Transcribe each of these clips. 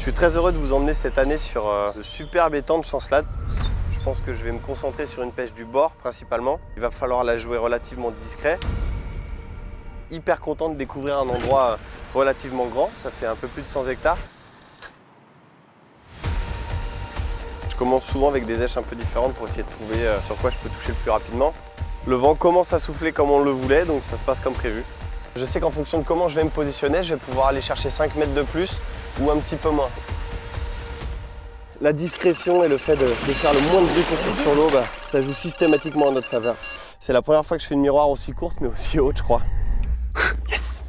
Je suis très heureux de vous emmener cette année sur le superbe étang de Chancelade. Je pense que je vais me concentrer sur une pêche du bord principalement. Il va falloir la jouer relativement discret. Hyper content de découvrir un endroit relativement grand, ça fait un peu plus de 100 hectares. Je commence souvent avec des èches un peu différentes pour essayer de trouver sur quoi je peux toucher le plus rapidement. Le vent commence à souffler comme on le voulait, donc ça se passe comme prévu. Je sais qu'en fonction de comment je vais me positionner, je vais pouvoir aller chercher 5 mètres de plus ou un petit peu moins. La discrétion et le fait de faire le moins de bruit possible sur l'eau, ça joue systématiquement en notre faveur. C'est la première fois que je fais une miroir aussi courte mais aussi haute, je crois. Yes!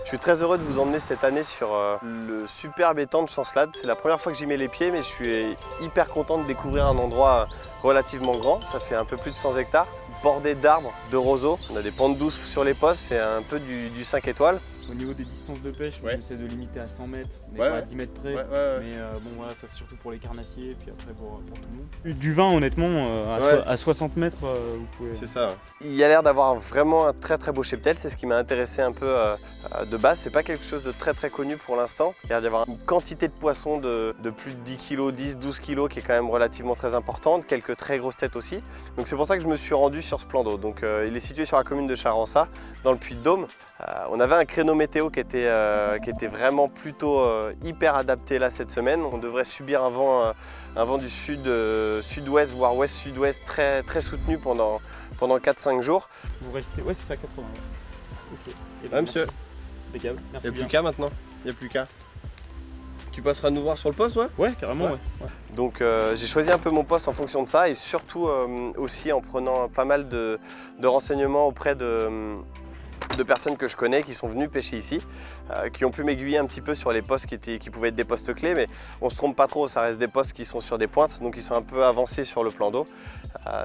Je suis très heureux de vous emmener cette année sur le superbe étang de Chancelade. C'est la première fois que j'y mets les pieds, mais je suis hyper content de découvrir un endroit relativement grand. Ça fait un peu plus de 100 hectares, bordé d'arbres, de roseaux. On a des pentes douces sur les postes, c'est un peu du 5 étoiles. Au niveau des distances de pêche, on essaie de limiter à 100 mètres, mais Ouais, pas à 10 mètres près. Ouais. Mais bon, voilà, ça c'est surtout pour les carnassiers et puis après pour tout le monde. Du vin, honnêtement, à 60 mètres, vous pouvez. C'est ça. Il y a l'air d'avoir vraiment un très beau cheptel, c'est ce qui m'a intéressé un peu de base. C'est pas quelque chose de très connu pour l'instant. Il y a l'air d'avoir une quantité de poissons de plus de 10 kg, 10-12 kg qui est quand même relativement très importante, quelques très grosses têtes aussi. Donc c'est pour ça que je me suis rendu sur ce plan d'eau. Donc il est situé sur la commune de Charençay, dans le Puy-de-Dôme. On avait un créneau météo qui était vraiment plutôt hyper adapté là cette semaine. On devrait subir un vent du sud-ouest, voire ouest-sud-ouest très soutenu pendant 4-5 jours. Vous restez, ouais c'est ça, 80. Ok. Et Ouais, monsieur. Impeccable, Il merci n'y a bien. plus qu'à maintenant. Il n'y a plus qu'à. Tu passeras nous voir sur le poste, ouais? Ouais, carrément, ouais. Donc j'ai choisi un peu mon poste en fonction de ça et surtout aussi en prenant pas mal de renseignements auprès de personnes que je connais qui sont venues pêcher ici, qui ont pu m'aiguiller un petit peu sur les postes qui pouvaient être des postes clés, mais on se trompe pas trop, ça reste des postes qui sont sur des pointes, donc ils sont un peu avancés sur le plan d'eau.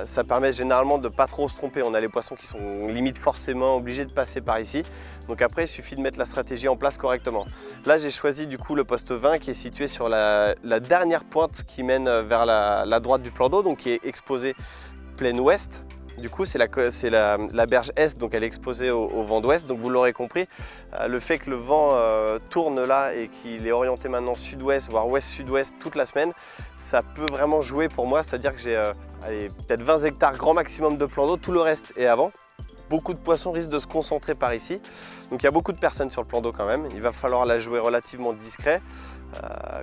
Ça permet généralement de pas trop se tromper, on a les poissons qui sont limite forcément obligés de passer par ici, donc après il suffit de mettre la stratégie en place correctement. Là j'ai choisi du coup le poste 20 qui est situé sur la dernière pointe qui mène vers la droite du plan d'eau, donc qui est exposée plein ouest. Du coup, c'est la berge est, donc elle est exposée au vent d'ouest. Donc vous l'aurez compris, le fait que le vent tourne là et qu'il est orienté maintenant sud-ouest, voire ouest-sud-ouest toute la semaine, ça peut vraiment jouer pour moi. C'est-à-dire que j'ai peut-être 20 hectares grand maximum de plan d'eau, tout le reste est avant. Beaucoup de poissons risquent de se concentrer par ici. Donc il y a beaucoup de personnes sur le plan d'eau quand même. Il va falloir la jouer relativement discret.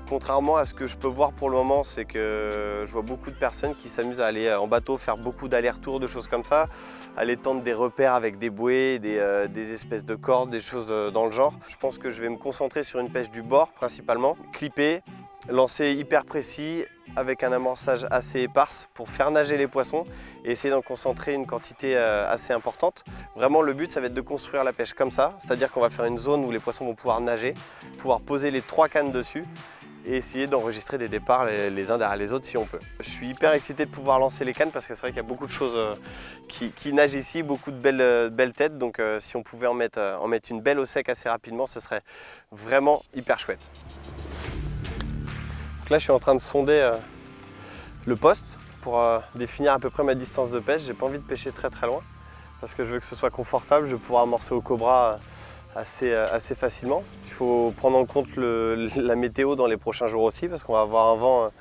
Contrairement à ce que je peux voir pour le moment, c'est que je vois beaucoup de personnes qui s'amusent à aller en bateau, faire beaucoup d'allers-retours, de choses comme ça, aller tendre des repères avec des bouées, des espèces de cordes, des choses dans le genre. Je pense que je vais me concentrer sur une pêche du bord principalement, clipper, lancer hyper précis avec un amorçage assez éparse pour faire nager les poissons et essayer d'en concentrer une quantité assez importante. Vraiment le but ça va être de construire la pêche comme ça, c'est-à-dire qu'on va faire une zone où les poissons vont pouvoir nager, pouvoir poser les 3 cannes dessus et essayer d'enregistrer des départs les uns derrière les autres si on peut. Je suis hyper excité de pouvoir lancer les cannes parce que c'est vrai qu'il y a beaucoup de choses qui nagent ici, beaucoup de belles têtes, donc si on pouvait en mettre une belle au sec assez rapidement, ce serait vraiment hyper chouette. Donc là je suis en train de sonder le poste pour définir à peu près ma distance de pêche. J'ai pas envie de pêcher très loin parce que je veux que ce soit confortable, je vais pouvoir amorcer au cobra assez facilement. Il faut prendre en compte la météo dans les prochains jours aussi parce qu'on va avoir un vent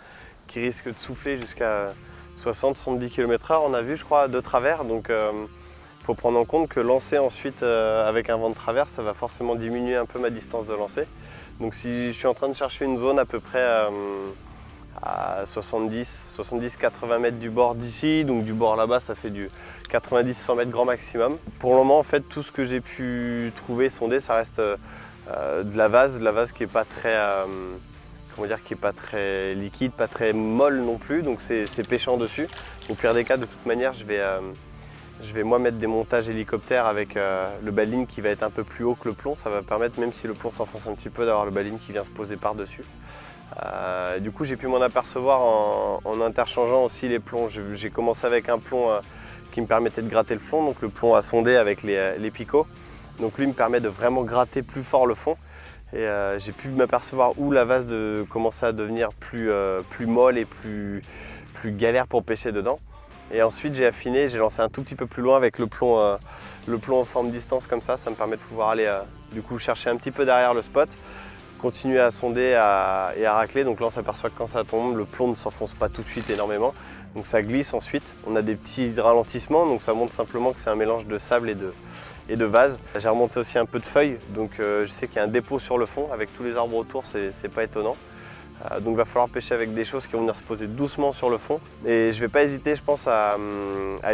qui risque de souffler jusqu'à 60-70 km/h, on a vu je crois de travers, donc il faut prendre en compte que lancer ensuite avec un vent de travers, ça va forcément diminuer un peu ma distance de lancer. Donc si je suis en train de chercher une zone à peu près à 70-80 mètres du bord d'ici, donc du bord là-bas ça fait du 90-100 mètres grand maximum. Pour le moment en fait tout ce que j'ai pu trouver, sonder, ça reste de la vase qui est pas très qui est pas très liquide, pas très molle non plus, donc c'est pêchant dessus. Au pire des cas de toute manière je vais moi mettre des montages hélicoptères avec le baline qui va être un peu plus haut que le plomb. Ça va permettre, même si le plomb s'enfonce un petit peu, d'avoir le baline qui vient se poser par-dessus. Du coup, j'ai pu m'en apercevoir en interchangeant aussi les plombs. J'ai commencé avec un plomb qui me permettait de gratter le fond, donc le plomb à sonder avec les picots. Donc lui me permet de vraiment gratter plus fort le fond. Et j'ai pu m'apercevoir où la vase commençait à devenir plus molle et plus galère pour pêcher dedans. Et ensuite j'ai affiné, j'ai lancé un tout petit peu plus loin avec le plomb en forme distance comme ça me permet de pouvoir aller du coup chercher un petit peu derrière le spot, continuer à sonder et à racler. Donc là on s'aperçoit que quand ça tombe, le plomb ne s'enfonce pas tout de suite énormément, donc ça glisse ensuite. On a des petits ralentissements, donc ça montre simplement que c'est un mélange de sable et de vase. J'ai remonté aussi un peu de feuilles, donc je sais qu'il y a un dépôt sur le fond, avec tous les arbres autour, c'est pas étonnant. Donc il va falloir pêcher avec des choses qui vont venir se poser doucement sur le fond. Et je ne vais pas hésiter, je pense, à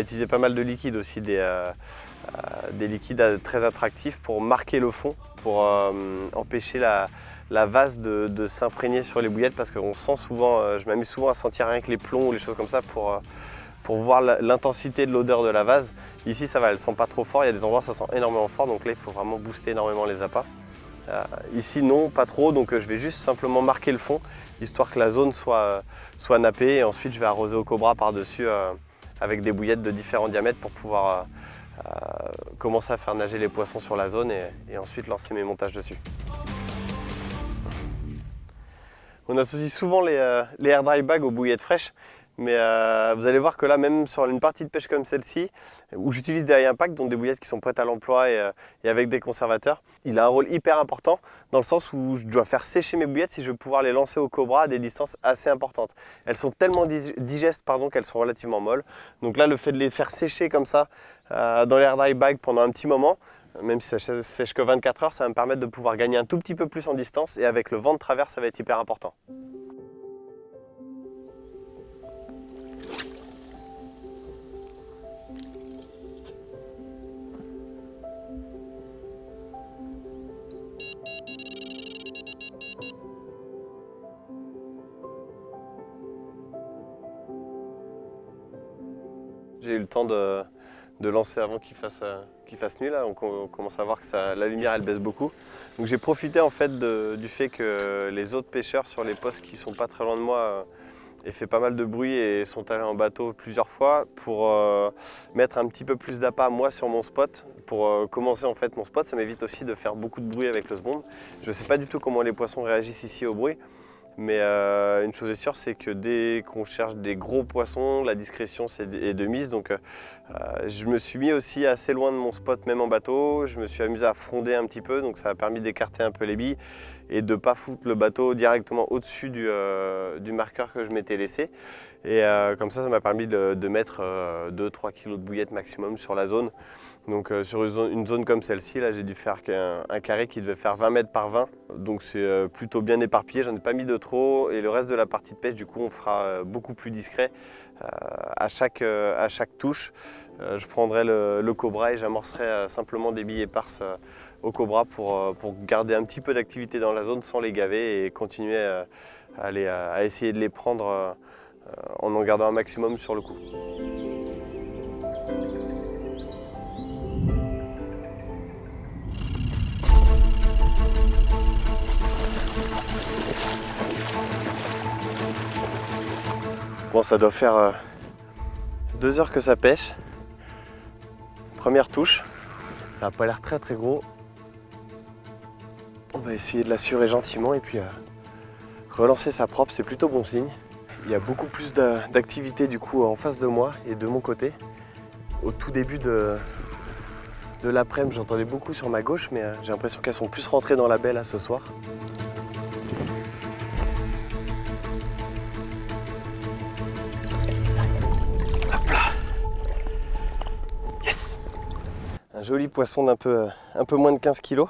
utiliser pas mal de liquides aussi, des liquides très attractifs pour marquer le fond, pour empêcher la vase de s'imprégner sur les bouillettes, parce qu'on sent souvent, je m'amuse souvent à sentir rien que les plombs ou les choses comme ça pour voir l'intensité de l'odeur de la vase. Ici ça va, elle ne sent pas trop fort, il y a des endroits où ça sent énormément fort, donc là il faut vraiment booster énormément les appâts. Ici non, pas trop, donc je vais juste simplement marquer le fond, histoire que la zone soit nappée, et ensuite je vais arroser au cobra par-dessus avec des bouillettes de différents diamètres pour pouvoir commencer à faire nager les poissons sur la zone et ensuite lancer mes montages dessus. On associe souvent les air dry bags aux bouillettes fraîches, mais vous allez voir que là, même sur une partie de pêche comme celle-ci, où j'utilise des high impact, donc des bouillettes qui sont prêtes à l'emploi et avec des conservateurs, il a un rôle hyper important dans le sens où je dois faire sécher mes bouillettes si je veux pouvoir les lancer au cobra à des distances assez importantes. Elles sont tellement digestes qu'elles sont relativement molles. Donc là, le fait de les faire sécher comme ça dans l'air dry bag pendant un petit moment, même si ça sèche que 24 heures, ça va me permettre de pouvoir gagner un tout petit peu plus en distance, et avec le vent de travers, ça va être hyper important. J'ai eu le temps de lancer avant qu'il fasse nuit là, donc on commence à voir que la lumière elle baisse beaucoup. Donc j'ai profité en fait du fait que les autres pêcheurs sur les postes qui sont pas très loin de moi aient fait pas mal de bruit et sont allés en bateau plusieurs fois pour mettre un petit peu plus d'appât moi sur mon spot. Pour commencer en fait mon spot, ça m'évite aussi de faire beaucoup de bruit avec le sbond. Je ne sais pas du tout comment les poissons réagissent ici au bruit. Mais une chose est sûre, c'est que dès qu'on cherche des gros poissons, la discrétion est de mise. Donc je me suis mis aussi assez loin de mon spot, même en bateau. Je me suis amusé à fronder un petit peu, donc ça a permis d'écarter un peu les billes et de ne pas foutre le bateau directement au-dessus du marqueur que je m'étais laissé. Et comme ça m'a permis de mettre 2-3 kg de bouillettes maximum sur la zone. Donc sur une zone comme celle-ci, là j'ai dû faire un carré qui devait faire 20 mètres par 20. Donc c'est plutôt bien éparpillé, j'en ai pas mis de trop. Et le reste de la partie de pêche, du coup, on fera beaucoup plus discret. À chaque touche, je prendrai le cobra et j'amorcerai simplement des billes éparses au cobra pour garder un petit peu d'activité dans la zone sans les gaver et continuer à essayer de les prendre en gardant un maximum sur le coup. Bon, ça doit faire 2 heures que ça pêche. Première touche, ça n'a pas l'air très très gros. On va essayer de l'assurer gentiment et puis relancer sa propre, c'est plutôt bon signe. Il y a beaucoup plus d'activité du coup en face de moi et de mon côté. Au tout début de l'après-midi, j'entendais beaucoup sur ma gauche, mais j'ai l'impression qu'elles sont plus rentrées dans la baie là ce soir. Un joli poisson d'un peu moins de 15 kg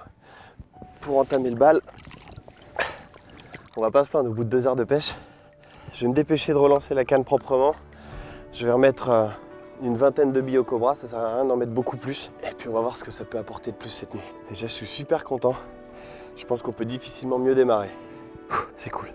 pour entamer le bal. On va pas se plaindre au bout de 2 heures de pêche. Je vais me dépêcher de relancer la canne proprement. Je vais remettre une vingtaine de billes au cobra, ça sert à rien d'en mettre beaucoup plus. Et puis on va voir ce que ça peut apporter de plus cette nuit. Déjà je suis super content. Je pense qu'on peut difficilement mieux démarrer. C'est cool.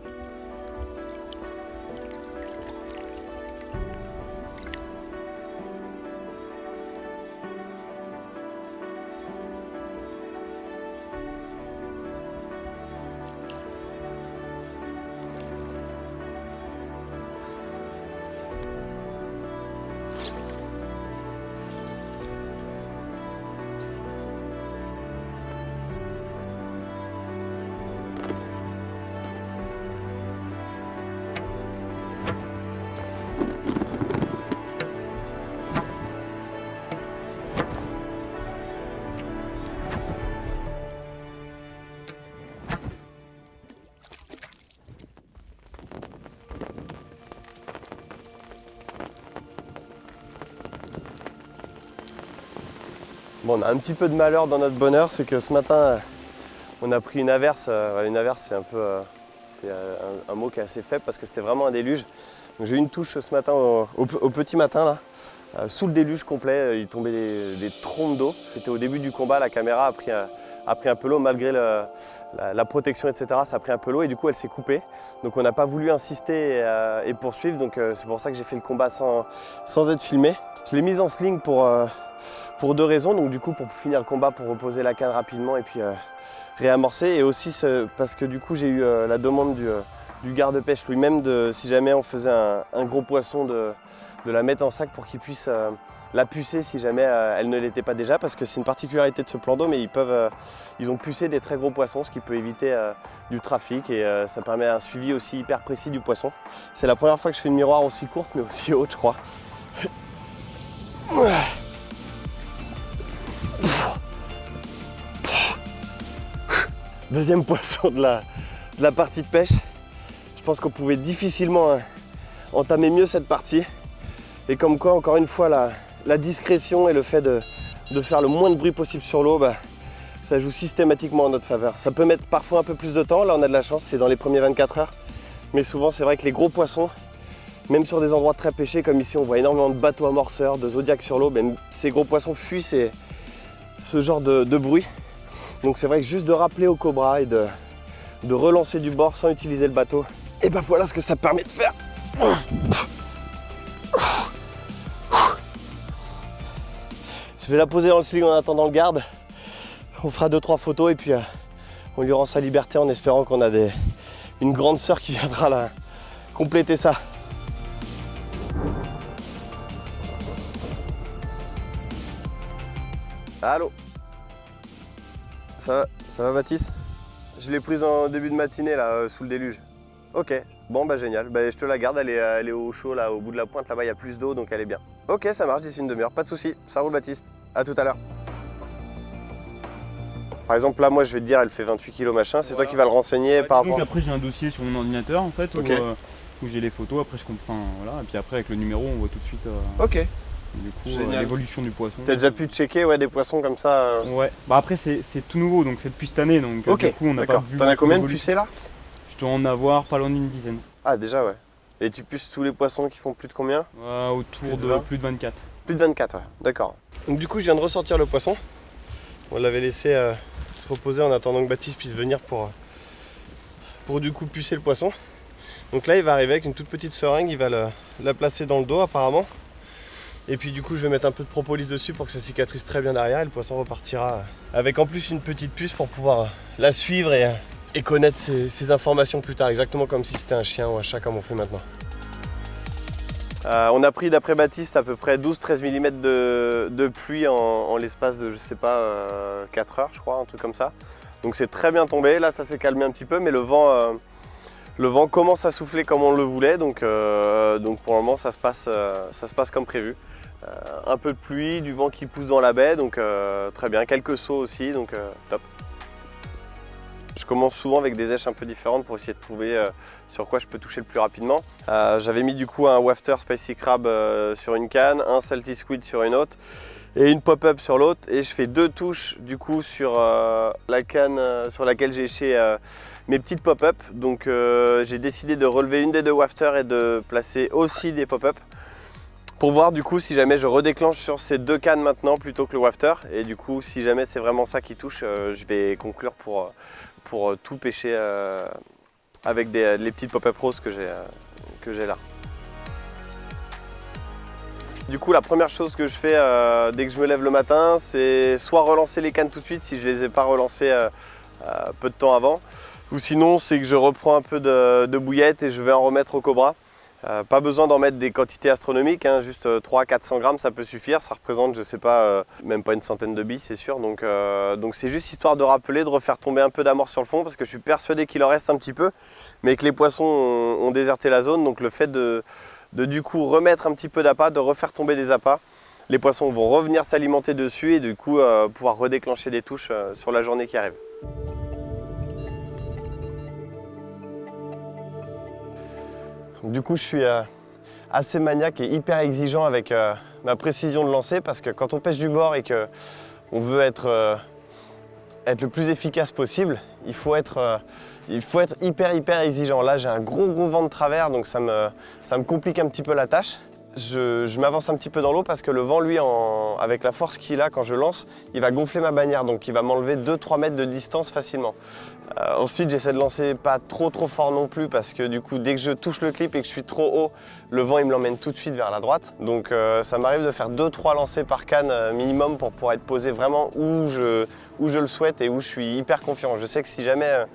Bon, on a un petit peu de malheur dans notre bonheur, c'est que ce matin, on a pris une averse. Une averse, c'est un peu un mot qui est assez faible parce que c'était vraiment un déluge. J'ai eu une touche ce matin au petit matin là, sous le déluge complet, il tombait des trompes d'eau. C'était au début du combat, la caméra a pris un peu l'eau malgré la protection, etc. Ça a pris un peu l'eau et du coup elle s'est coupée. Donc on n'a pas voulu insister et poursuivre, donc c'est pour ça que j'ai fait le combat sans être filmé. Je l'ai mise en sling pour deux raisons, donc du coup pour finir le combat, pour reposer la canne rapidement et puis réamorcer, et aussi parce que du coup j'ai eu la demande du garde-pêche lui-même si jamais on faisait un gros poisson de la mettre en sac pour qu'il puisse la pucer si jamais elle ne l'était pas déjà, parce que c'est une particularité de ce plan d'eau, mais ils ont pucé des très gros poissons, ce qui peut éviter du trafic, et ça permet un suivi aussi hyper précis du poisson. C'est la première fois que je fais une miroir aussi courte mais aussi haute, je crois. Deuxième poisson de la partie de pêche. Je pense qu'on pouvait difficilement entamer mieux cette partie. Et comme quoi, encore une fois, la discrétion et le fait de faire le moins de bruit possible sur l'eau, ça joue systématiquement en notre faveur. Ça peut mettre parfois un peu plus de temps. Là, on a de la chance, c'est dans les premiers 24 heures. Mais souvent, c'est vrai que les gros poissons, même sur des endroits très pêchés, comme ici, on voit énormément de bateaux amorceurs, de zodiacs sur l'eau, ces gros poissons fuient ce genre de bruit. Donc c'est vrai que juste de rappeler au cobra et de relancer du bord sans utiliser le bateau, et ben voilà ce que ça permet de faire. Je vais la poser dans le sling en attendant le garde. On fera 2-3 photos et puis on lui rend sa liberté en espérant qu'on a une grande sœur qui viendra là compléter ça. Allô? Ça va Baptiste? Je l'ai prise en début de matinée là, sous le déluge. Ok, bon génial, je te la garde, elle est au chaud là, au bout de la pointe, là-bas il y a plus d'eau donc elle est bien. Ok, ça marche d'ici une demi-heure, pas de souci, ça roule Baptiste, à tout à l'heure. Par exemple là moi je vais te dire elle fait 28 kg machin, c'est toi qui vas le renseigner par rapport. Donc après j'ai un dossier sur mon ordinateur en fait, où j'ai les photos, après je comprends, voilà, et puis après avec le numéro on voit tout de suite ok. Du coup l'évolution du poisson. T'as déjà pu checker des poissons comme ça Ouais, après c'est tout nouveau, donc c'est depuis cette année, donc du coup on n'a pas vu. T'en as combien de pucés là? Je dois en avoir pas loin d'une dizaine. Ah déjà ouais. Et tu puces tous les poissons qui font plus de combien? Autour de plus de 24. Plus de 24, ouais, d'accord. Donc du coup je viens de ressortir le poisson. On l'avait laissé se reposer en attendant que Baptiste puisse venir pour du coup pucer le poisson. Donc là il va arriver avec une toute petite seringue, il va la placer dans le dos apparemment. Et puis du coup je vais mettre un peu de propolis dessus pour que ça cicatrise très bien derrière et le poisson repartira avec en plus une petite puce pour pouvoir la suivre et connaître ses informations plus tard, exactement comme si c'était un chien ou un chat comme on fait maintenant. On a pris d'après Baptiste à peu près 12-13 mm de pluie en l'espace de je sais pas 4 heures je crois, un truc comme ça. Donc c'est très bien tombé, là ça s'est calmé un petit peu mais le vent commence à souffler comme on le voulait, donc pour le moment ça se passe comme prévu. Un peu de pluie, du vent qui pousse dans la baie, donc très bien, quelques sauts aussi, donc top. Je commence souvent avec des éches un peu différentes pour essayer de trouver sur quoi je peux toucher le plus rapidement. J'avais mis du coup un wafter spicy crab sur une canne, un salty squid sur une autre et une pop-up sur l'autre, et je fais 2 touches du coup sur la canne sur laquelle j'ai éché mes petites pop-up. Donc j'ai décidé de relever une des 2 wafters et de placer aussi des pop-up pour voir du coup si jamais je redéclenche sur ces 2 cannes maintenant plutôt que le wafter, et du coup si jamais c'est vraiment ça qui touche, je vais conclure pour tout pêcher avec les petites pop-up roses que j'ai là. Du coup la première chose que je fais dès que je me lève le matin, c'est soit relancer les cannes tout de suite si je ne les ai pas relancées peu de temps avant, ou sinon c'est que je reprends un peu de bouillette et je vais en remettre au cobra. Pas besoin d'en mettre des quantités astronomiques, hein, juste 300-400 grammes ça peut suffire, ça représente je sais pas, même pas une centaine de billes c'est sûr, donc c'est juste histoire de rappeler, de refaire tomber un peu d'amorce sur le fond parce que je suis persuadé qu'il en reste un petit peu, mais que les poissons ont déserté la zone, donc le fait de du coup remettre un petit peu d'appât, de refaire tomber des appâts, les poissons vont revenir s'alimenter dessus et du coup pouvoir redéclencher des touches sur la journée qui arrive. Du coup, je suis assez maniaque et hyper exigeant avec ma précision de lancer parce que quand on pêche du bord et que on veut être le plus efficace possible, il faut être hyper exigeant. Là, j'ai un gros vent de travers, donc ça me complique un petit peu la tâche. Je m'avance un petit peu dans l'eau parce que le vent, lui, avec la force qu'il a quand je lance, il va gonfler ma bannière, donc il va m'enlever 2-3 mètres de distance facilement. Ensuite, j'essaie de lancer pas trop fort non plus parce que du coup, dès que je touche le clip et que je suis trop haut, le vent il me l'emmène tout de suite vers la droite. Donc ça m'arrive de faire 2-3 lancers par canne minimum pour pouvoir être posé vraiment où je le souhaite et où je suis hyper confiant. Je sais que si jamais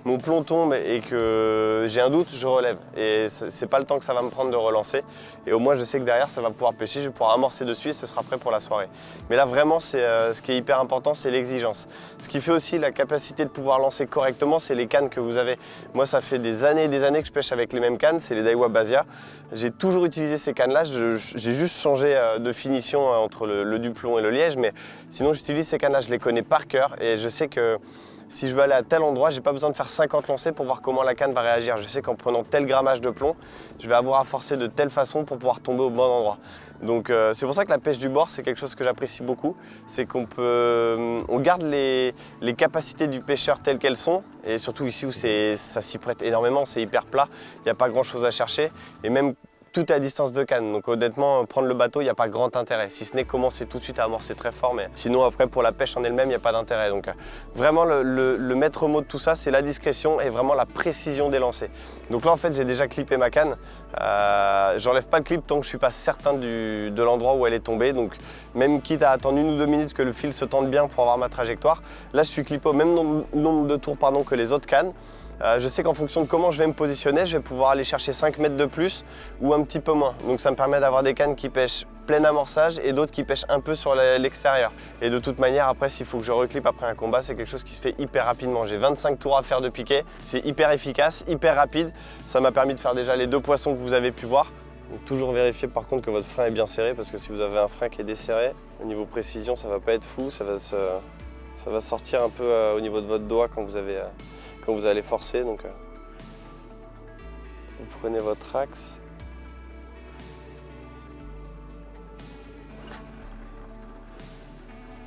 mon plomb tombe et que j'ai un doute, je relève. Et c'est pas le temps que ça va me prendre de relancer. Et au moins, je sais que derrière, ça va pouvoir pêcher, je vais pouvoir amorcer dessus et ce sera prêt pour la soirée. Mais là, vraiment, ce qui est hyper important, c'est l'exigence. Ce qui fait aussi la capacité de pouvoir lancer correctement, c'est les cannes que vous avez. Moi, ça fait des années et des années que je pêche avec les mêmes cannes, c'est les Daiwa Basia. J'ai toujours utilisé ces cannes-là, j'ai juste changé de finition entre le Duplon et le Liège, mais sinon, j'utilise ces cannes-là, je les connais par cœur et je sais que si je veux aller à tel endroit, j'ai pas besoin de faire 50 lancers pour voir comment la canne va réagir. Je sais qu'en prenant tel grammage de plomb, je vais avoir à forcer de telle façon pour pouvoir tomber au bon endroit. Donc c'est pour ça que la pêche du bord, c'est quelque chose que j'apprécie beaucoup. C'est qu'on garde les capacités du pêcheur telles qu'elles sont. Et surtout ici où ça s'y prête énormément, c'est hyper plat, il n'y a pas grand chose à chercher. Et même tout est à distance de canne, donc honnêtement, prendre le bateau, il n'y a pas grand intérêt. Si ce n'est commencer tout de suite à amorcer très fort, mais sinon après pour la pêche en elle-même, il n'y a pas d'intérêt. Donc vraiment le maître mot de tout ça, c'est la discrétion et vraiment la précision des lancers. Donc là en fait, j'ai déjà clippé ma canne. J'enlève pas le clip tant que je suis pas certain de l'endroit où elle est tombée. Donc même quitte à attendre 1 ou 2 minutes que le fil se tende bien pour avoir ma trajectoire, là je suis clippé au même nombre de tours que les autres cannes. Je sais qu'en fonction de comment je vais me positionner, je vais pouvoir aller chercher 5 mètres de plus ou un petit peu moins. Donc ça me permet d'avoir des cannes qui pêchent plein amorçage et d'autres qui pêchent un peu sur l'extérieur. Et de toute manière, après, s'il faut que je reclippe après un combat, c'est quelque chose qui se fait hyper rapidement. J'ai 25 tours à faire de piquet, c'est hyper efficace, hyper rapide. Ça m'a permis de faire déjà les 2 poissons que vous avez pu voir. Donc toujours vérifier par contre que votre frein est bien serré parce que si vous avez un frein qui est desserré, au niveau précision, ça va pas être fou, ça va sortir un peu au niveau de votre doigt quand vous allez forcer. Donc vous prenez votre axe.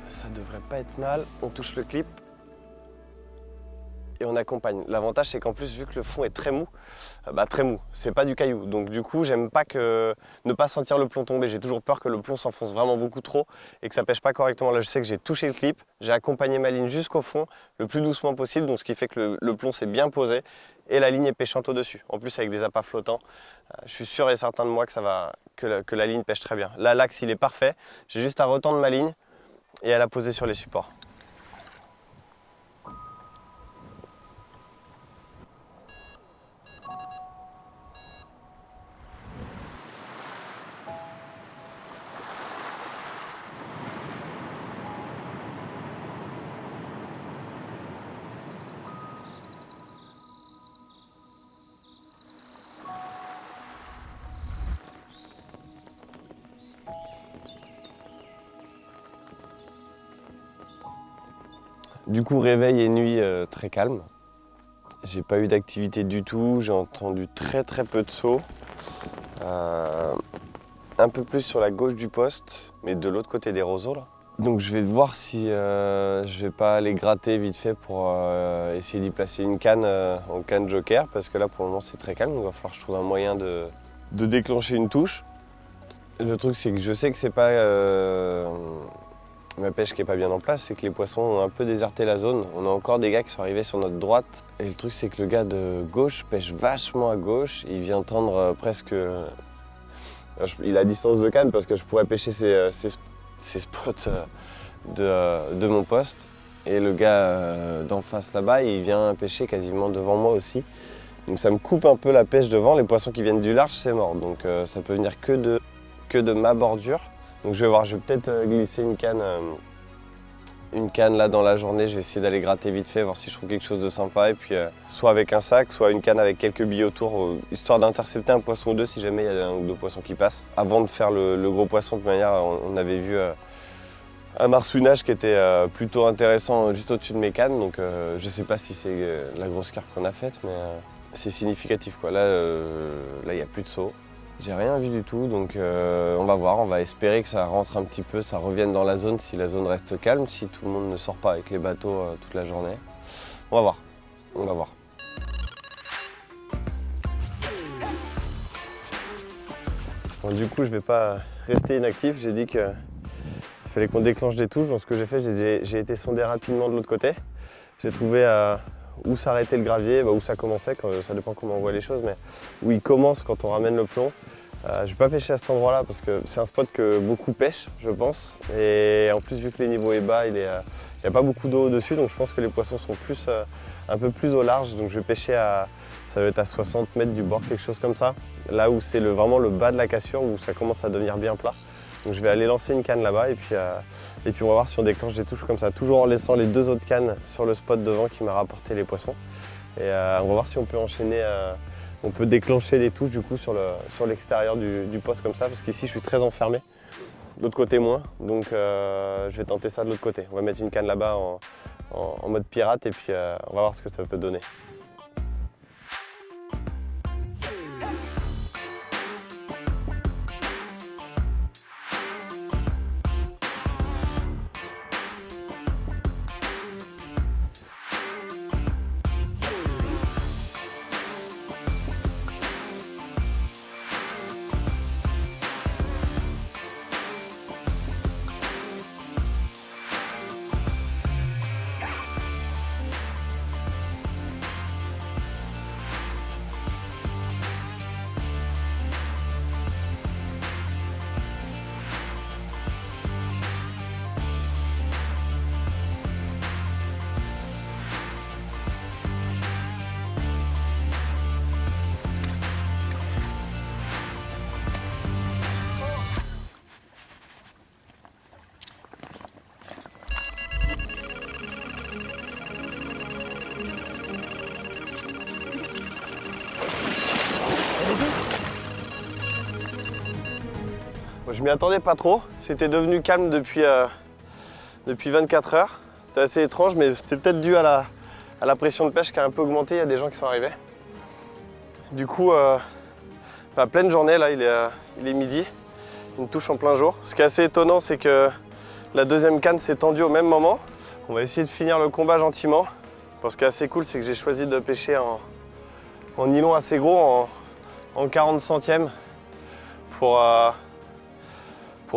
Ça devrait pas être mal. On touche le clip et on accompagne. L'avantage c'est qu'en plus vu que le fond est très mou, c'est pas du caillou. Donc du coup j'aime pas ne pas sentir le plomb tomber. J'ai toujours peur que le plomb s'enfonce vraiment beaucoup trop et que ça pêche pas correctement. Là je sais que j'ai touché le clip, j'ai accompagné ma ligne jusqu'au fond le plus doucement possible, donc ce qui fait que le plomb s'est bien posé et la ligne est pêchante au-dessus. En plus avec des appâts flottants, je suis sûr et certain de moi que la ligne pêche très bien. Là l'axe il est parfait, j'ai juste à retendre ma ligne et à la poser sur les supports. Du coup, réveil et nuit très calme. J'ai pas eu d'activité du tout, j'ai entendu très peu de sauts. Un peu plus sur la gauche du poste, mais de l'autre côté des roseaux là. Donc je vais voir si je vais pas aller gratter vite fait pour essayer d'y placer une canne en canne joker, parce que là pour le moment c'est très calme, donc il va falloir que je trouve un moyen de déclencher une touche. Le truc c'est que je sais que c'est pas ma pêche qui est pas bien en place, c'est que les poissons ont un peu déserté la zone. On a encore des gars qui sont arrivés sur notre droite. Et le truc c'est que le gars de gauche pêche vachement à gauche. Il vient tendre presque... Il a distance de canne parce que je pourrais pêcher ces spots de mon poste. Et le gars d'en face là-bas, il vient pêcher quasiment devant moi aussi. Donc ça me coupe un peu la pêche devant. Les poissons qui viennent du large, c'est mort. Donc ça peut venir que de ma bordure. Donc je vais voir, je vais peut-être glisser une canne là dans la journée. Je vais essayer d'aller gratter vite fait, voir si je trouve quelque chose de sympa. Et puis soit avec un sac, soit une canne avec quelques billes autour, histoire d'intercepter un poisson ou deux si jamais il y a 1 ou 2 poissons qui passent. Avant de faire le gros poisson, de toute manière, on avait vu un marsouinage qui était plutôt intéressant juste au-dessus de mes cannes. Donc je sais pas si c'est la grosse carpe qu'on a faite, mais c'est significatif quoi. Là, il n'y a plus de saut. J'ai rien vu du tout, donc on va voir, on va espérer que ça rentre un petit peu, ça revienne dans la zone si la zone reste calme, si tout le monde ne sort pas avec les bateaux toute la journée. On va voir, on va voir. Bon, du coup, je vais pas rester inactif, j'ai dit qu'il fallait qu'on déclenche des touches, donc ce que j'ai fait, j'ai été sonder rapidement de l'autre côté. J'ai trouvé où s'arrêtait le gravier, où ça commençait, ça dépend comment on voit les choses, mais où il commence quand on ramène le plomb. Je ne vais pas pêcher à cet endroit-là parce que c'est un spot que beaucoup pêchent, je pense. Et en plus, vu que le niveau est bas, il n'y a pas beaucoup d'eau au-dessus, donc je pense que les poissons sont un peu plus au large. Donc je vais pêcher ça va être à 60 mètres du bord, quelque chose comme ça. Là où c'est vraiment le bas de la cassure, où ça commence à devenir bien plat. Donc je vais aller lancer une canne là-bas et puis on va voir si on déclenche des touches comme ça, toujours en laissant les 2 autres cannes sur le spot devant qui m'a rapporté les poissons. Et on va voir si on peut enchaîner, on peut déclencher des touches du coup sur l'extérieur du poste comme ça, parce qu'ici je suis très enfermé, de l'autre côté moins, donc je vais tenter ça de l'autre côté. On va mettre une canne là-bas en mode pirate et puis on va voir ce que ça peut donner. Je m'y attendais pas trop, c'était devenu calme depuis 24 heures. C'était assez étrange, mais c'était peut-être dû à la pression de pêche qui a un peu augmenté, il y a des gens qui sont arrivés. Du coup, pleine journée, là il est midi, une touche en plein jour. Ce qui est assez étonnant, c'est que la deuxième canne s'est tendue au même moment. On va essayer de finir le combat gentiment. Ce qui est assez cool, c'est que j'ai choisi de pêcher en nylon assez gros, en 40 centièmes, pour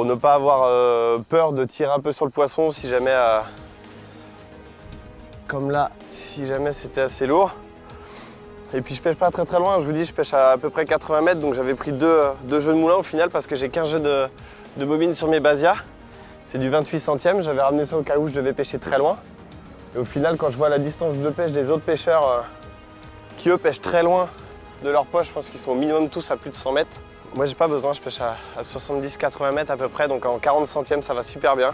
ne pas avoir peur de tirer un peu sur le poisson si jamais, comme là, si jamais c'était assez lourd. Et puis je pêche pas très loin, je vous dis, je pêche à peu près 80 mètres, donc j'avais pris deux jeux de moulin au final parce que j'ai qu'un jeu de bobine sur mes Basia. C'est du 28 centièmes, j'avais ramené ça au cas où je devais pêcher très loin. Et au final, quand je vois la distance de pêche des autres pêcheurs qui eux pêchent très loin de leur poche, je pense qu'ils sont au minimum tous à plus de 100 mètres. Moi j'ai pas besoin, je pêche à 70-80 mètres à peu près, donc en 40 centièmes ça va super bien.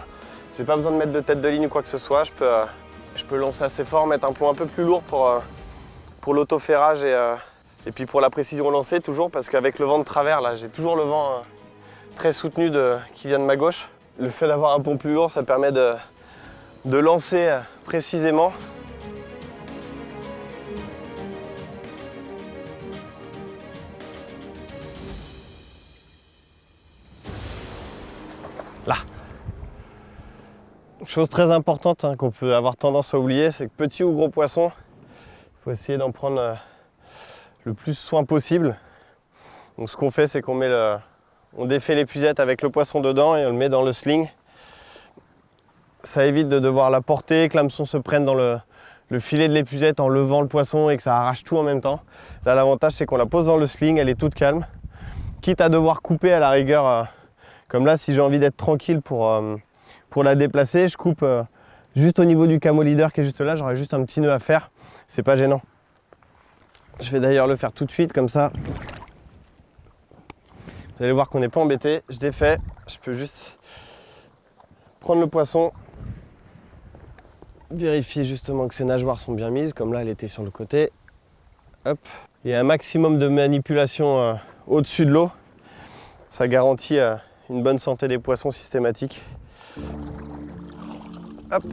J'ai pas besoin de mettre de tête de ligne ou quoi que ce soit, je peux lancer assez fort, mettre un plomb un peu plus lourd pour l'autoferrage et puis pour la précision lancée toujours, parce qu'avec le vent de travers là, j'ai toujours le vent très soutenu qui vient de ma gauche. Le fait d'avoir un plomb plus lourd, ça permet de lancer précisément. Là. Chose très importante qu'on peut avoir tendance à oublier, c'est que petit ou gros poisson, il faut essayer d'en prendre le plus soin possible. Donc ce qu'on fait, c'est qu'on on défait l'épuisette avec le poisson dedans et on le met dans le sling. Ça évite de devoir la porter, que l'hameçon se prenne dans le filet de l'épuisette en levant le poisson et que ça arrache tout en même temps. Là, l'avantage, c'est qu'on la pose dans le sling, elle est toute calme. Quitte à devoir couper à la rigueur, comme là, si j'ai envie d'être tranquille pour la déplacer, je coupe juste au niveau du camo leader qui est juste là, j'aurai juste un petit nœud à faire, c'est pas gênant. Je vais d'ailleurs le faire tout de suite, comme ça. Vous allez voir qu'on n'est pas embêté, je défais, je peux juste prendre le poisson, vérifier justement que ses nageoires sont bien mises, comme là elle était sur le côté. Hop. Il y a un maximum de manipulation au-dessus de l'eau, ça garantit une bonne santé des poissons systématique. Hop.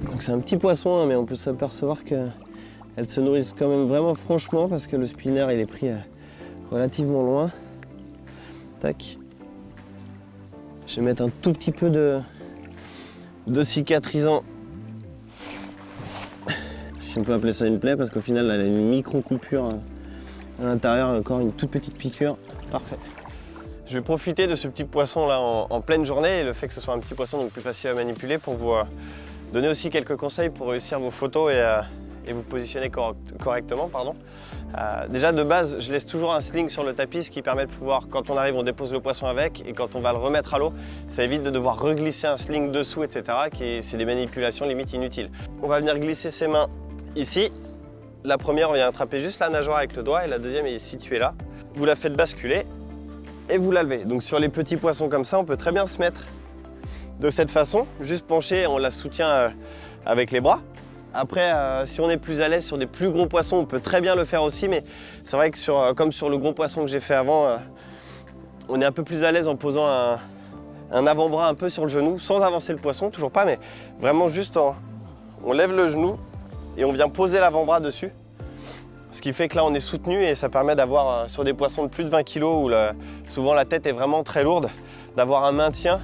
Donc c'est un petit poisson, mais on peut s'apercevoir qu'il elles se nourrissent quand même vraiment franchement parce que le spinner il est pris relativement loin. Tac. Je vais mettre un tout petit peu de cicatrisant. Si on peut appeler ça une plaie parce qu'au final elle a une micro coupure à l'intérieur, encore une toute petite piqûre. Parfait. Je vais profiter de ce petit poisson là en pleine journée et le fait que ce soit un petit poisson donc plus facile à manipuler pour vous donner aussi quelques conseils pour réussir vos photos et vous positionner correctement. Déjà de base, je laisse toujours un sling sur le tapis, ce qui permet de pouvoir, quand on arrive, on dépose le poisson avec et quand on va le remettre à l'eau, ça évite de devoir reglisser un sling dessous, etc. C'est des manipulations limite inutiles. On va venir glisser ses mains ici. La première, on vient attraper juste la nageoire avec le doigt et la deuxième est située là. Vous la faites basculer et vous la levez. Donc sur les petits poissons comme ça, on peut très bien se mettre de cette façon, juste pencher, on la soutient avec les bras. Après, si on est plus à l'aise sur des plus gros poissons, on peut très bien le faire aussi, mais c'est vrai que comme sur le gros poisson que j'ai fait avant, on est un peu plus à l'aise en posant un avant-bras un peu sur le genou, sans avancer le poisson, toujours pas, mais vraiment juste on lève le genou et on vient poser l'avant-bras dessus. Ce qui fait que là on est soutenu et ça permet d'avoir sur des poissons de plus de 20 kg où souvent la tête est vraiment très lourde, d'avoir un maintien.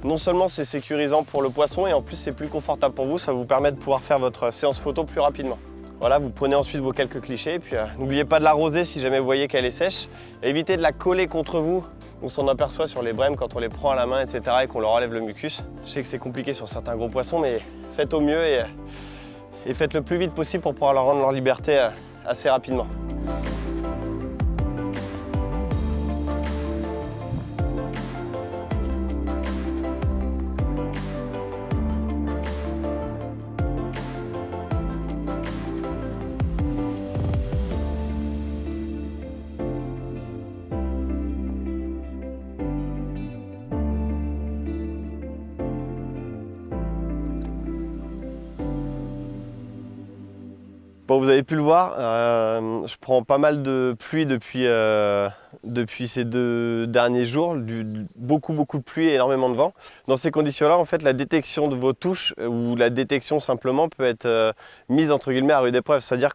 Non seulement c'est sécurisant pour le poisson et en plus c'est plus confortable pour vous, ça vous permet de pouvoir faire votre séance photo plus rapidement. Voilà, vous prenez ensuite vos quelques clichés et puis n'oubliez pas de l'arroser si jamais vous voyez qu'elle est sèche. Évitez de la coller contre vous, on s'en aperçoit sur les brèmes quand on les prend à la main, etc. et qu'on leur enlève le mucus. Je sais que c'est compliqué sur certains gros poissons mais faites au mieux et faites le plus vite possible pour pouvoir leur rendre leur liberté assez rapidement. Bon, vous avez pu le voir, je prends pas mal de pluie depuis ces 2 derniers jours, beaucoup de pluie et énormément de vent. Dans ces conditions-là, en fait, la détection de vos touches ou la détection simplement peut être mise entre guillemets à rude épreuve. C'est-à-dire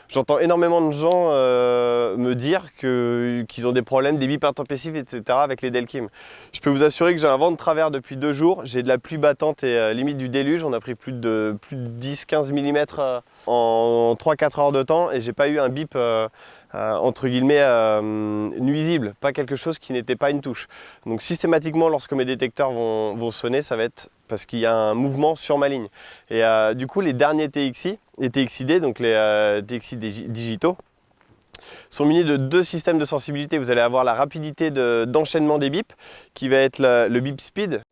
j'entends énormément de gens me dire qu'ils ont des problèmes, des bips intempestifs, etc. avec les Delkim. Je peux vous assurer que j'ai un vent de travers depuis 2 jours, j'ai de la pluie battante et limite du déluge. On a pris plus de 10-15 mm en 3-4 heures de temps et j'ai pas eu un bip entre guillemets nuisible, pas quelque chose qui n'était pas une touche. Donc systématiquement lorsque mes détecteurs vont sonner, ça va être parce qu'il y a un mouvement sur ma ligne. Et du coup les derniers TXI, les TXID, donc les TXI digitaux, sont munis de 2 systèmes de sensibilité. Vous allez avoir la rapidité d'enchaînement des bips qui va être le bip speed.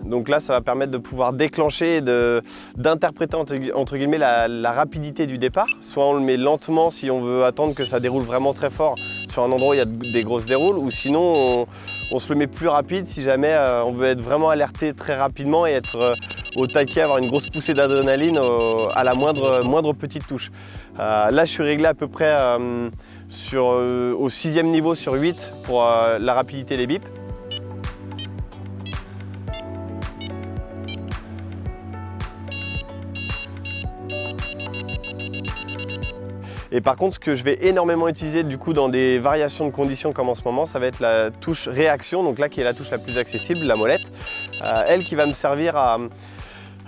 Donc là, ça va permettre de pouvoir déclencher et d'interpréter entre guillemets la rapidité du départ. Soit on le met lentement si on veut attendre que ça déroule vraiment très fort sur un endroit où il y a des grosses déroules, ou sinon on se le met plus rapide si jamais on veut être vraiment alerté très rapidement et être au taquet, avoir une grosse poussée d'adrénaline à la moindre petite touche. Là, je suis réglé à peu près au 6e niveau sur 8 pour la rapidité des bips. Et par contre, ce que je vais énormément utiliser du coup dans des variations de conditions comme en ce moment, ça va être la touche réaction, donc là qui est la touche la plus accessible, la molette. Elle qui va me servir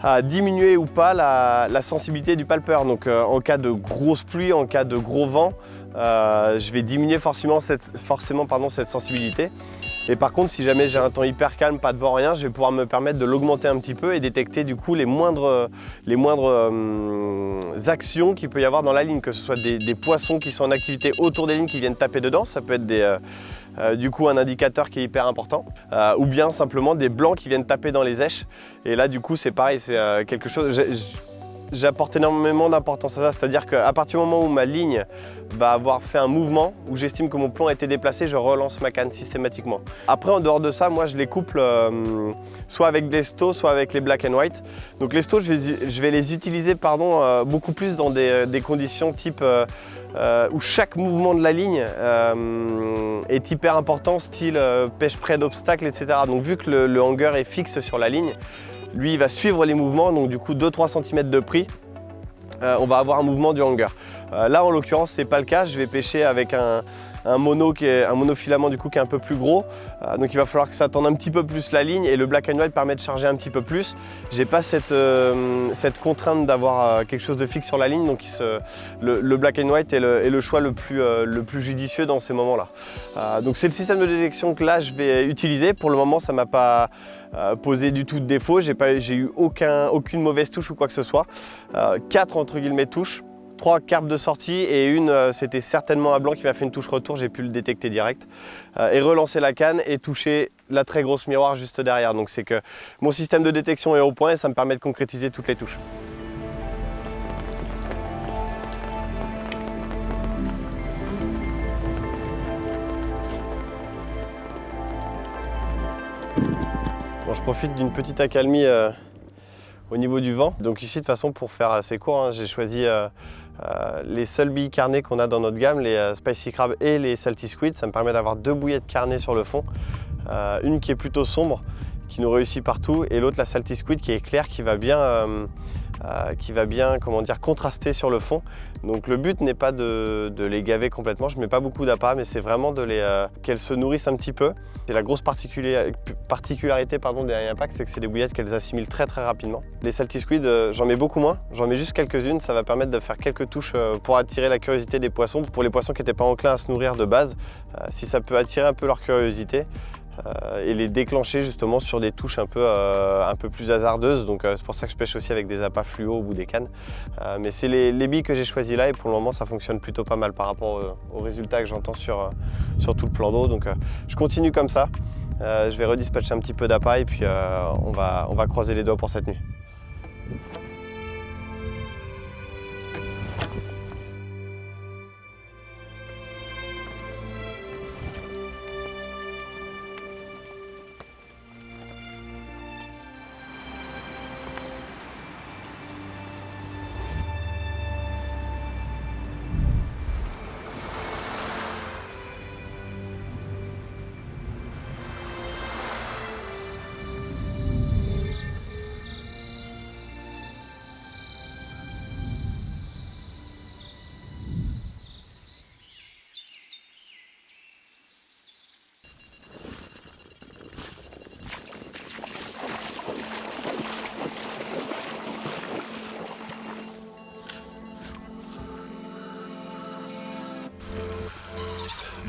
à diminuer ou pas la sensibilité du palpeur. Donc en cas de grosse pluie, en cas de gros vent, je vais diminuer forcément cette sensibilité. Et par contre, si jamais j'ai un temps hyper calme, pas de vent, rien, je vais pouvoir me permettre de l'augmenter un petit peu et détecter du coup les moindres actions qu'il peut y avoir dans la ligne, que ce soit des poissons qui sont en activité autour des lignes qui viennent taper dedans, ça peut être du coup un indicateur qui est hyper important, ou bien simplement des blancs qui viennent taper dans les éches. Et là du coup c'est pareil, c'est quelque chose... J'apporte énormément d'importance à ça, c'est-à-dire qu'à partir du moment où ma ligne va avoir fait un mouvement, où j'estime que mon plomb a été déplacé, je relance ma canne systématiquement. Après, en dehors de ça, moi je les couple soit avec des stos, soit avec les black and white. Donc les stos, je vais les utiliser beaucoup plus dans des conditions type où chaque mouvement de la ligne est hyper important, style pêche près d'obstacles, etc. Donc vu que le hanger est fixe sur la ligne, lui il va suivre les mouvements, donc du coup 2-3 cm de pris, on va avoir un mouvement du hanger. Là en l'occurrence c'est pas le cas, je vais pêcher avec un monofilament du coup qui est un peu plus gros, donc il va falloir que ça tende un petit peu plus la ligne et le black and white permet de charger un petit peu plus. J'ai pas cette contrainte d'avoir quelque chose de fixe sur la ligne, donc le black and white est le choix le plus judicieux dans ces moments là. Donc c'est le système de détection que là je vais utiliser. Pour le moment ça m'a pas posé du tout de défaut, j'ai eu aucune mauvaise touche ou quoi que ce soit. 4 entre guillemets touches, 3 carpes de sortie et une, c'était certainement un blanc qui m'a fait une touche retour, j'ai pu le détecter direct. Et relancer la canne et toucher la très grosse miroir juste derrière. Donc c'est que mon système de détection est au point et ça me permet de concrétiser toutes les touches. Bon, je profite d'une petite accalmie au niveau du vent. Donc ici de toute façon pour faire assez court, hein, j'ai choisi les seules billes carnées qu'on a dans notre gamme, les Spicy Crab et les Salty Squid. Ça me permet d'avoir 2 bouillettes carnées sur le fond, une qui est plutôt sombre, qui nous réussit partout, et l'autre la Salty Squid qui est claire, qui va bien comment dire, contraster sur le fond. Donc le but n'est pas de les gaver complètement, je ne mets pas beaucoup d'appât, mais c'est vraiment qu'elles se nourrissent un petit peu. C'est la grosse particularité des High Impact, c'est que c'est des bouillettes qu'elles assimilent très rapidement. Les Salty Squid, j'en mets beaucoup moins, j'en mets juste quelques-unes, ça va permettre de faire quelques touches pour attirer la curiosité des poissons. Pour les poissons qui n'étaient pas enclins à se nourrir de base, si ça peut attirer un peu leur curiosité, et les déclencher justement sur des touches un peu plus hasardeuses. Donc c'est pour ça que je pêche aussi avec des appâts fluo au bout des cannes. Mais c'est les billes que j'ai choisies là et pour le moment ça fonctionne plutôt pas mal par rapport aux résultats que j'entends sur tout le plan d'eau. Donc je continue comme ça. Je vais redispatcher un petit peu d'appât et puis on va croiser les doigts pour cette nuit.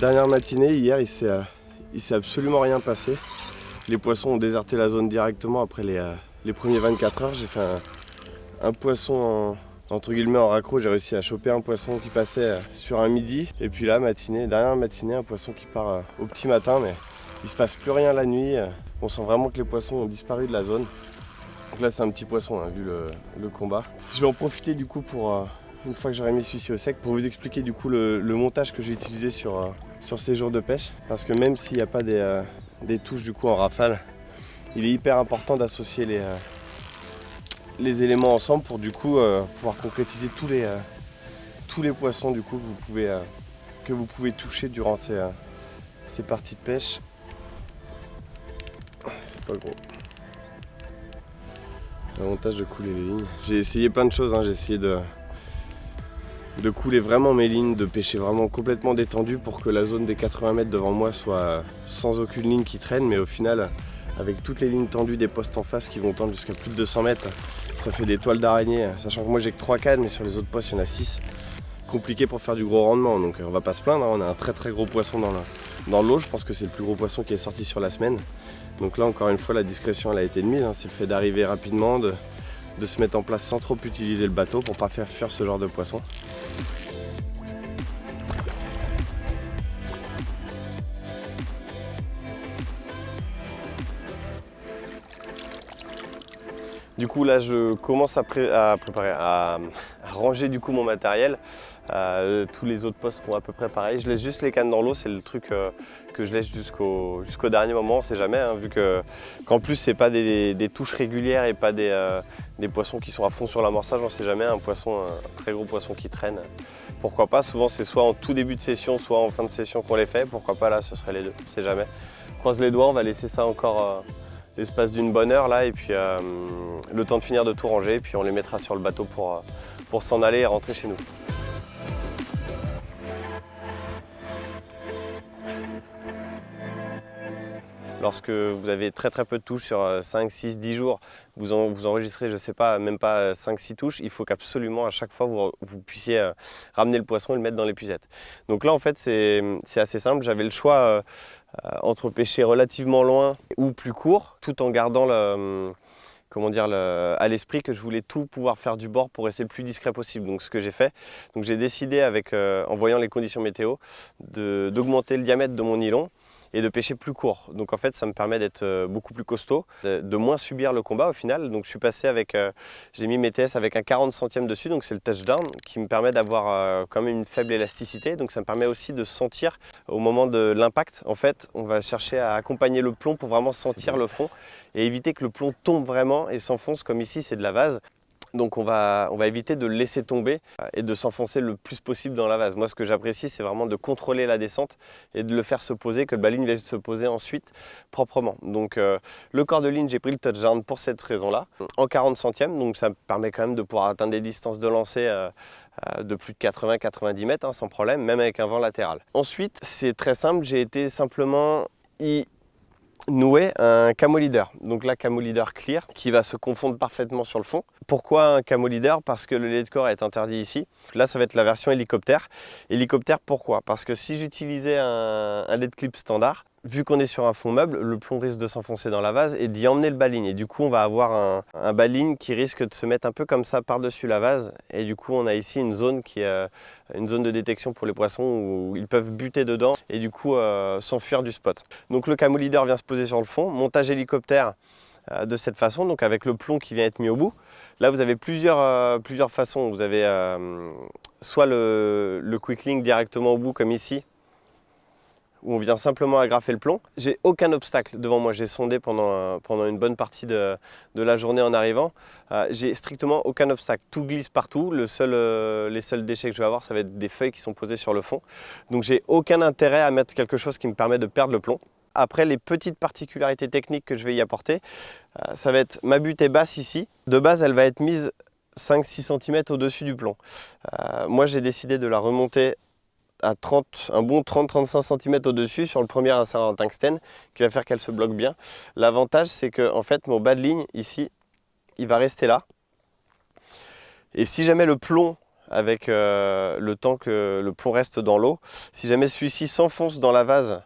Dernière matinée, hier il s'est absolument rien passé. Les poissons ont déserté la zone directement après les premiers 24 heures. J'ai fait un poisson entre guillemets en raccro, j'ai réussi à choper un poisson qui passait sur un midi. Et puis là, dernière matinée, un poisson qui part au petit matin, mais il se passe plus rien la nuit. On sent vraiment que les poissons ont disparu de la zone. Donc là c'est un petit poisson, hein, vu le combat. Je vais en profiter du coup pour, une fois que j'aurai mis celui-ci au sec, pour vous expliquer du coup le montage que j'ai utilisé sur ces jours de pêche. Parce que même s'il n'y a pas des touches du coup en rafale, il est hyper important d'associer les éléments ensemble pour du coup pouvoir concrétiser tous les poissons du coup que vous pouvez toucher durant ces parties de pêche. C'est pas gros. L'avantage de couler les lignes. J'ai essayé plein de choses, hein. J'ai essayé de couler vraiment mes lignes, de pêcher vraiment complètement détendu pour que la zone des 80 mètres devant moi soit sans aucune ligne qui traîne, mais au final, avec toutes les lignes tendues des postes en face qui vont tendre jusqu'à plus de 200 mètres, ça fait des toiles d'araignée, sachant que moi j'ai que 3 cannes, mais sur les autres postes il y en a 6. Compliqué pour faire du gros rendement, donc on va pas se plaindre, hein. On a un très gros poisson dans l'eau, je pense que c'est le plus gros poisson qui est sorti sur la semaine. Donc là encore une fois la discrétion elle a été de mise, hein. C'est le fait d'arriver rapidement, de se mettre en place sans trop utiliser le bateau pour pas faire fuir ce genre de poisson. Du coup là je commence à ranger du coup mon matériel. Tous les autres postes font à peu près pareil. Je laisse juste les cannes dans l'eau, c'est le truc que je laisse jusqu'au dernier moment, on sait jamais, hein, vu qu'en plus c'est pas des touches régulières et pas des poissons qui sont à fond sur l'amorçage, on sait jamais, un très gros poisson qui traîne. Pourquoi pas, souvent c'est soit en tout début de session, soit en fin de session qu'on les fait, pourquoi pas là ce serait les deux, on sait jamais. On croise les doigts, on va laisser ça encore l'espace d'une bonne heure là et puis le temps de finir de tout ranger, puis on les mettra sur le bateau pour s'en aller et rentrer chez nous. Lorsque vous avez très peu de touches sur 5, 6, 10 jours, vous enregistrez, je ne sais pas, même pas 5-6 touches, il faut qu'absolument à chaque fois vous puissiez ramener le poisson et le mettre dans l'épuisette. Donc là en fait c'est assez simple, j'avais le choix entre pêcher relativement loin ou plus court, tout en gardant à l'esprit que je voulais tout pouvoir faire du bord pour rester le plus discret possible. Donc ce que j'ai fait, j'ai décidé en voyant les conditions météo d'augmenter le diamètre de mon nylon et de pêcher plus court. Donc en fait ça me permet d'être beaucoup plus costaud, de moins subir le combat au final. Donc je suis passé j'ai mis mes TS avec un 40 centièmes dessus, donc c'est le touchdown qui me permet d'avoir quand même une faible élasticité. Donc ça me permet aussi de sentir au moment de l'impact. En fait on va chercher à accompagner le plomb pour vraiment sentir le fond et éviter que le plomb tombe vraiment et s'enfonce comme ici c'est de la vase. Donc on va éviter de le laisser tomber et de s'enfoncer le plus possible dans la vase. Moi ce que j'apprécie c'est vraiment de contrôler la descente et de le faire se poser, que le baline vienne se poser ensuite proprement. Donc le corps de ligne, j'ai pris le touchdown pour cette raison-là, en 40 centièmes, donc ça me permet quand même de pouvoir atteindre des distances de lancer de plus de 80-90 mètres hein, sans problème, même avec un vent latéral. Ensuite c'est très simple, j'ai été simplement nouer un camo leader, donc là camo leader clear qui va se confondre parfaitement sur le fond. Pourquoi un camo leader? Parce que le lait de corps est interdit ici. Là ça va être la version hélicoptère. Hélicoptère pourquoi? Parce que si j'utilisais un lait de clip standard, vu qu'on est sur un fond meuble, le plomb risque de s'enfoncer dans la vase et d'y emmener le baligne. Et du coup, on va avoir un baligne qui risque de se mettre un peu comme ça par-dessus la vase. Et du coup, on a ici une zone qui est une zone de détection pour les poissons où ils peuvent buter dedans et du coup s'enfuir du spot. Donc le camo leader vient se poser sur le fond, montage hélicoptère de cette façon, donc avec le plomb qui vient être mis au bout. Là, vous avez plusieurs façons. Vous avez soit le quick link directement au bout comme ici, où on vient simplement agrafer le plomb. J'ai aucun obstacle devant moi, j'ai sondé pendant une bonne partie de la journée en arrivant. J'ai strictement aucun obstacle, tout glisse partout. Les seuls déchets que je vais avoir, ça va être des feuilles qui sont posées sur le fond. Donc j'ai aucun intérêt à mettre quelque chose qui me permet de perdre le plomb. Après, les petites particularités techniques que je vais y apporter, ça va être ma butte est basse ici. De base, elle va être mise 5-6 cm au-dessus du plomb. Moi, j'ai décidé de la remonter à un bon 30-35 cm au-dessus sur le premier insert en tungstène qui va faire qu'elle se bloque bien. L'avantage c'est que en fait mon bas de ligne ici il va rester là et si jamais le plomb avec le temps que le plomb reste dans l'eau, si jamais celui-ci s'enfonce dans la vase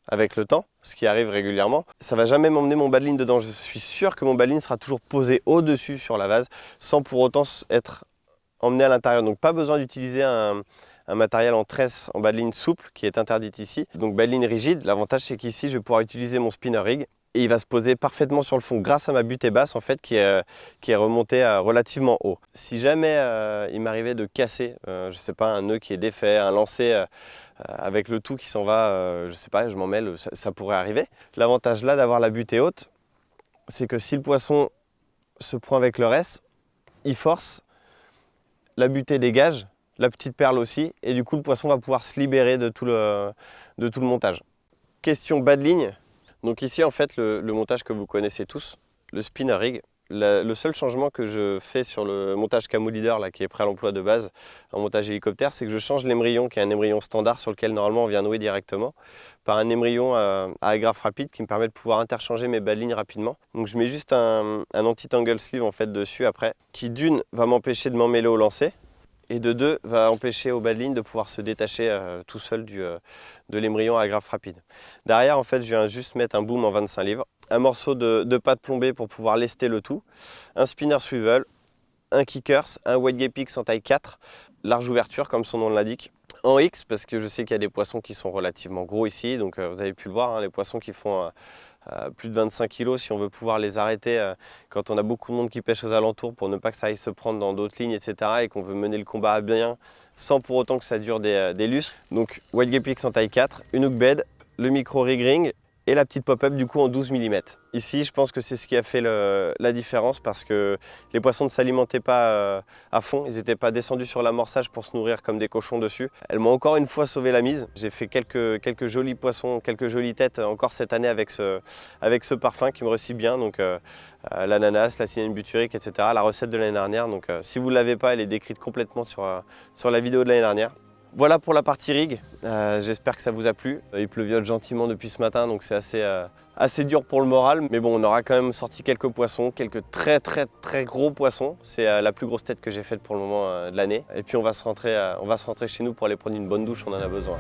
avec le temps, ce qui arrive régulièrement, ça va jamais m'emmener mon bas de ligne dedans. Je suis sûr que mon bas de ligne sera toujours posé au-dessus sur la vase sans pour autant être emmené à l'intérieur. Donc pas besoin d'utiliser un matériel en tresse en bas de ligne souple qui est interdite ici. Donc bas de ligne rigide, l'avantage c'est qu'ici je vais pouvoir utiliser mon spinner rig et il va se poser parfaitement sur le fond grâce à ma butée basse en fait qui est remontée relativement haut. Si jamais il m'arrivait de casser, je sais pas, un nœud qui est défait, un lancer avec le tout qui s'en va, je sais pas, je m'en mêle, ça pourrait arriver. L'avantage là d'avoir la butée haute, c'est que si le poisson se prend avec le reste, il force, la butée dégage, la petite perle aussi, et du coup le poisson va pouvoir se libérer de tout le montage. Question bas de ligne, donc ici en fait le montage que vous connaissez tous, le spinner rig. Le seul changement que je fais sur le montage camo leader là, qui est prêt à l'emploi de base, en montage hélicoptère, c'est que je change l'émerillon qui est un émerillon standard sur lequel normalement on vient nouer directement, par un émerillon à agrafe rapide qui me permet de pouvoir interchanger mes bas de ligne rapidement. Donc je mets juste un anti-tangle sleeve en fait dessus après, qui d'une va m'empêcher de m'emmêler au lancer, et de deux va empêcher au bas de ligne de pouvoir se détacher tout seul de l'émerillon à agrafe rapide. Derrière en fait je viens juste mettre un boom en 25 livres, un morceau de pâte plombée pour pouvoir lester le tout, un spinner swivel, un kickers, un White Gap X en taille 4, large ouverture comme son nom l'indique, en X parce que je sais qu'il y a des poissons qui sont relativement gros ici, donc vous avez pu le voir, hein, les poissons qui font plus de 25 kg si on veut pouvoir les arrêter quand on a beaucoup de monde qui pêche aux alentours pour ne pas que ça aille se prendre dans d'autres lignes, etc. et qu'on veut mener le combat à bien sans pour autant que ça dure des lustres. Donc Wild Guppy X en taille 4, une hook bed, le micro rig ring et la petite pop-up du coup en 12 mm. Ici, je pense que c'est ce qui a fait la différence parce que les poissons ne s'alimentaient pas à fond, ils n'étaient pas descendus sur l'amorçage pour se nourrir comme des cochons dessus. Elle m'a encore une fois sauvé la mise. J'ai fait quelques jolis poissons, quelques jolies têtes encore cette année avec ce parfum qui me réussit bien. Donc l'ananas, la cyanine butyrique, etc. La recette de l'année dernière. Donc si vous ne l'avez pas, elle est décrite complètement sur la vidéo de l'année dernière. Voilà pour la partie rig, j'espère que ça vous a plu. Il pleuviote gentiment depuis ce matin, donc c'est assez dur pour le moral. Mais bon, on aura quand même sorti quelques poissons, quelques très gros poissons. C'est la plus grosse tête que j'ai faite pour le moment de l'année. Et puis on va se rentrer chez nous pour aller prendre une bonne douche, on en a besoin.